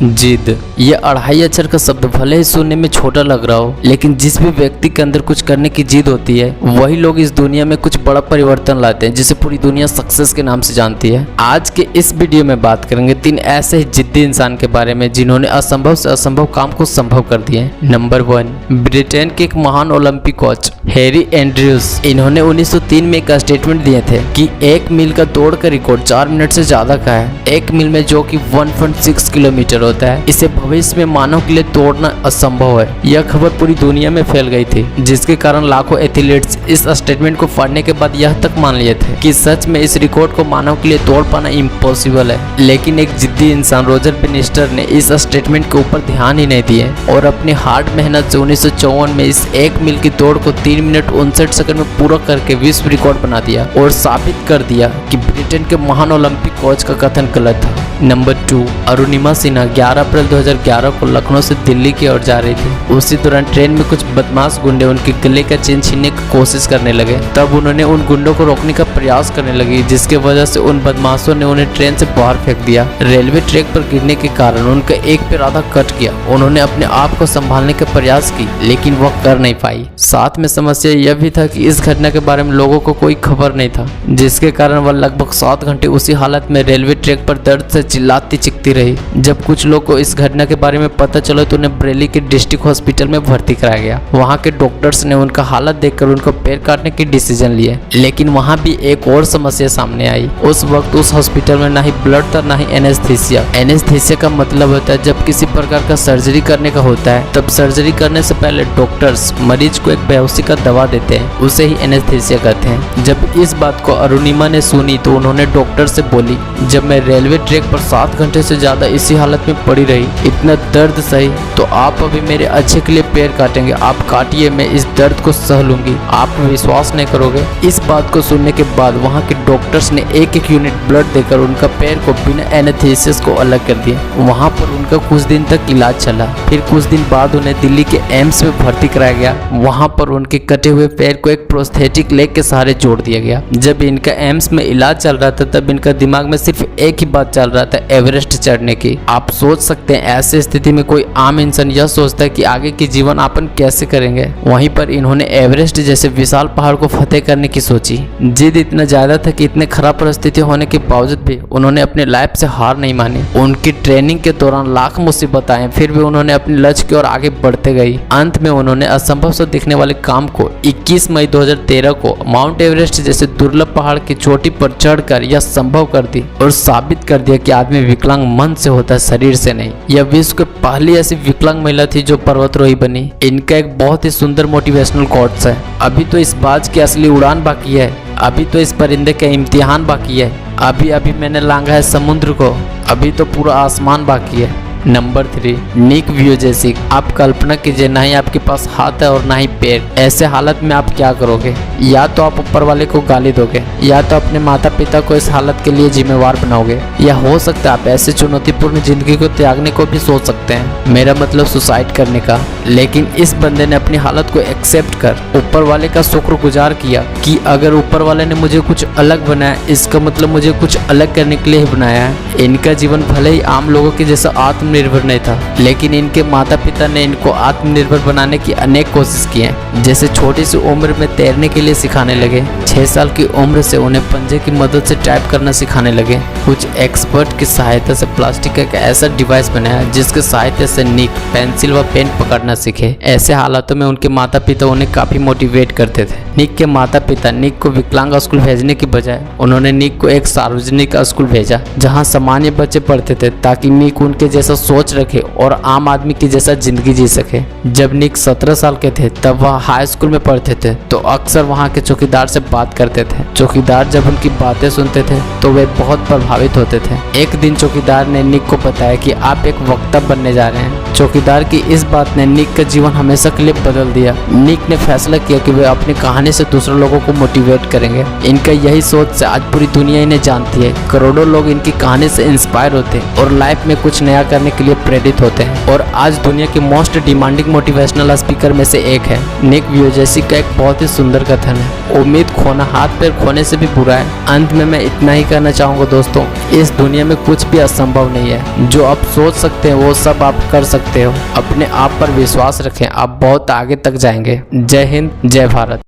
जिद। ये 2.5 अक्षर का शब्द भले ही सुनने में छोटा लग रहा हो, लेकिन जिस भी व्यक्ति के अंदर कुछ करने की जिद होती है वही लोग इस दुनिया में कुछ बड़ा परिवर्तन लाते हैं, जिसे पूरी दुनिया सक्सेस के नाम से जानती है। आज के इस वीडियो में बात करेंगे 3 ऐसे ही जिद्दी इंसान के बारे में जिन्होंने असंभव से असंभव काम को संभव कर दिया। नंबर 1, ब्रिटेन के एक महान ओलंपिक कोच हैरी एंड्रयूज। इन्होंने 1903 में एक स्टेटमेंट दिए थे कि 1 मील का दौड़ का रिकॉर्ड 4 मिनट से ज्यादा का है। 1 मील में जो कि 1.6 किलोमीटर होता है, इसे भविष्य में मानव के लिए तोड़ना असंभव है। यह खबर पूरी दुनिया में फैल गई थी, जिसके कारण लाखों एथलीट्स इस स्टेटमेंट को पढ़ने के बाद यह तक मान लिए थे कि सच में इस रिकॉर्ड को मानव के लिए तोड़ पाना इम्पॉसिबल है। लेकिन एक जिद्दी इंसान रोजर बेनिस्टर ने इस स्टेटमेंट के ऊपर ध्यान ही नहीं दिए और अपनी हार्ड मेहनत से 1954 में इस 1 मील की दौड़ को 3 मिनट 59 सेकंड में पूरा करके विश्व रिकॉर्ड बना दिया और साबित कर दिया कि ब्रिटेन के महान ओलंपिक कोच का कथन गलत था। नंबर 2, अरुणिमा सिन्हा 11 अप्रैल 2011 को लखनऊ से दिल्ली की ओर जा रही थी। उसी दौरान ट्रेन में कुछ बदमाश गुंडे उनके गले का चेन छीनने की कोशिश करने लगे। तब उन्होंने उन गुंडों को रोकने का प्रयास करने लगी, जिसके वजह से उन बदमाशों ने उन्हें ट्रेन से बाहर फेंक दिया। रेलवे ट्रैक पर गिरने के कारण उनका एक पैर आधा कट गया। उन्होंने अपने आप को संभालने का प्रयास की, लेकिन वह कर नहीं पाई। साथ में समस्या यह भी था कि इस घटना के बारे में लोगों को कोई खबर नहीं था, जिसके कारण वह लगभग 7 घंटे उसी हालत में रेलवे ट्रैक पर दर्द से चिल्लाती चिखती रही। जब कुछ लोग को इस घटना के बारे में पता चला तो उन्हें बरेली के डिस्ट्रिक्ट हॉस्पिटल में भर्ती कराया गया। वहां के डॉक्टर्स ने उनका हालत देखकर उनको पैर काटने की डिसीजन लिए, लेकिन वहां भी एक और समस्या सामने आई। उस वक्त उस हॉस्पिटल में ना ही ब्लड था, ना ही एनेस्थीसिया। एनेस्थीसिया का मतलब होता है जब किसी प्रकार का सर्जरी करने का होता है, तब सर्जरी करने से पहले डॉक्टर्स मरीज को एक बेहोशी का दवा देते हैं, उसे ही एनेस्थीसिया कहते हैं। जब इस बात को अरुणिमा ने सुनी तो उन्होंने डॉक्टर से बोली, जब मैं रेलवे ट्रैक पर 7 घंटे से ज्यादा इसी हालत में पड़ी रही, इतना दर्द सही, तो आप अभी मेरे अच्छे के लिए पैर काटेंगे। आप काटिए, मैं इस दर्द को सह लूंगी। आप विश्वास नहीं करोगे। इस बात को सुनने के बाद वहां के डॉक्टर्स ने एक यूनिट ब्लड देकर उनका पैर को बिना एनेस्थीसिया को अलग कर दिया। वहां पर उनका कुछ दिन तक इलाज चला। फिर कुछ दिन बाद उन्हें दिल्ली के एम्स में भर्ती कराया गया। वहां पर उनके कटे हुए पैर को एक प्रोस्थेटिक लेग के सहारे जोड़ दिया गया। जब इनका एम्स में इलाज चल रहा था, तब इनका दिमाग में सिर्फ एक ही बात चल रहा था, एवरेस्ट चढ़ने की। आप सोच सकते हैं ऐसी स्थिति में कोई आम इंसान यह सोचता है कि आगे की जीवन यापन कैसे करेंगे। वहीं पर इन्होंने एवरेस्ट जैसे विशाल पहाड़ को फतेह करने की सोची। जिद इतना ज्यादा था कि इतने खराब परिस्थिति होने के बावजूद भी उन्होंने अपने लाइफ से हार नहीं मानी। उनकी ट्रेनिंग के दौरान लाख मुसीबत आए, फिर भी उन्होंने अपने लक्ष्य की ओर आगे बढ़ते गई। अंत में उन्होंने असंभव से दिखने वाले काम को 21 मई 2013 को माउंट एवरेस्ट जैसे दुर्लभ पहाड़ की चोटी पर चढ़कर यह संभव कर दी और साबित कर दिया कि आदमी विकलांग मन से होता है, शरीर से नहीं। यह विश्व की पहली ऐसी विकलांग महिला थी जो पर्वतारोही बनी। इनका एक बहुत ही सुंदर मोटिवेशनल कोट्स है, अभी तो इस बाज की असली उड़ान बाकी है, अभी तो इस परिंदे का इम्तिहान बाकी है, अभी अभी मैंने लांघा है समुद्र को, अभी तो पूरा आसमान बाकी है। नंबर 3, निक व्यूजेसिक। आप कल्पना कीजिए, ना ही आपके पास हाथ है और ना ही पैर। ऐसे हालत में आप क्या करोगे? या तो आप ऊपर वाले को गाली दोगे, या तो अपने माता पिता को इस हालत के लिए जिम्मेवार बनाओगे, या हो सकता है आप ऐसे चुनौतीपूर्ण जिंदगी को त्यागने को भी सोच सकते हैं, मेरा मतलब सुसाइड करने का। लेकिन इस बंदे ने अपनी हालत को एक्सेप्ट कर ऊपर वाले का शुक्रगुजार किया कि अगर ऊपर वाले ने मुझे कुछ अलग बनाया, इसका मतलब मुझे कुछ अलग करने के लिए ही बनाया है। इनका जीवन भले ही आम लोगों के जैसा आत्मनिर्भर नहीं था, लेकिन इनके माता पिता ने इनको आत्मनिर्भर बनाने की अनेक कोशिश की है। जैसे छोटी सी उम्र में तैरने के लिए सिखाने लगे, 6 साल की उम्र से उन्हें पंजे की मदद से टाइप करना सिखाने लगे। कुछ एक्सपर्ट की सहायता से प्लास्टिक का एक ऐसा डिवाइस बनाया जिसके सहायता से निक पेंसिल व पेन पकड़ना सीखे। ऐसे हालातों में उनके माता पिता उन्हें काफी मोटिवेट करते थे। निक के माता पिता निक को विकलांग स्कूल भेजने की बजाय उन्होंने निक को एक सार्वजनिक स्कूल भेजा, जहां सामान्य बच्चे पढ़ते थे, ताकि निक उनके जैसा सोच रखे और आम आदमी की जैसा जिंदगी जी सके। जब निक 17 साल के थे तब वह हाई स्कूल में पढ़ते थे, तो अक्सर वहां के चौकीदार से बात करते थे। चौकीदार जब उनकी बातें सुनते थे तो वे बहुत प्रभावित होते थे। एक दिन चौकीदार ने निक को बताया कि आप एक वक्ता बनने जा रहे हैं, चौकीदार की इस बात ने निक का जीवन हमेशा के लिए बदल दिया। निक ने फैसला किया कि वे अपनी कहानी से दूसरे लोगों को मोटिवेट करेंगे। इनका यही सोच से आज पूरी दुनिया इन्हें जानती है। करोड़ों लोग इनकी कहानी से इंस्पायर होते हैं और लाइफ में कुछ नया करने के लिए प्रेरित होते हैं और आज दुनिया के मोस्ट डिमांडिंग मोटिवेशनल स्पीकर में से एक है। निक व्यूजेसी का एक बहुत ही सुंदर कथन है, उम्मीद खोना हाथ पैर खोने से भी बुरा है। अंत में मैं इतना ही कहना चाहूँगा दोस्तों, इस दुनिया में कुछ भी असंभव नहीं है। जो आप सोच सकते हैं वो सब आप कर सकते हो। अपने आप पर विश्वास रखें, आप बहुत आगे तक जाएंगे। जय हिंद, जय भारत।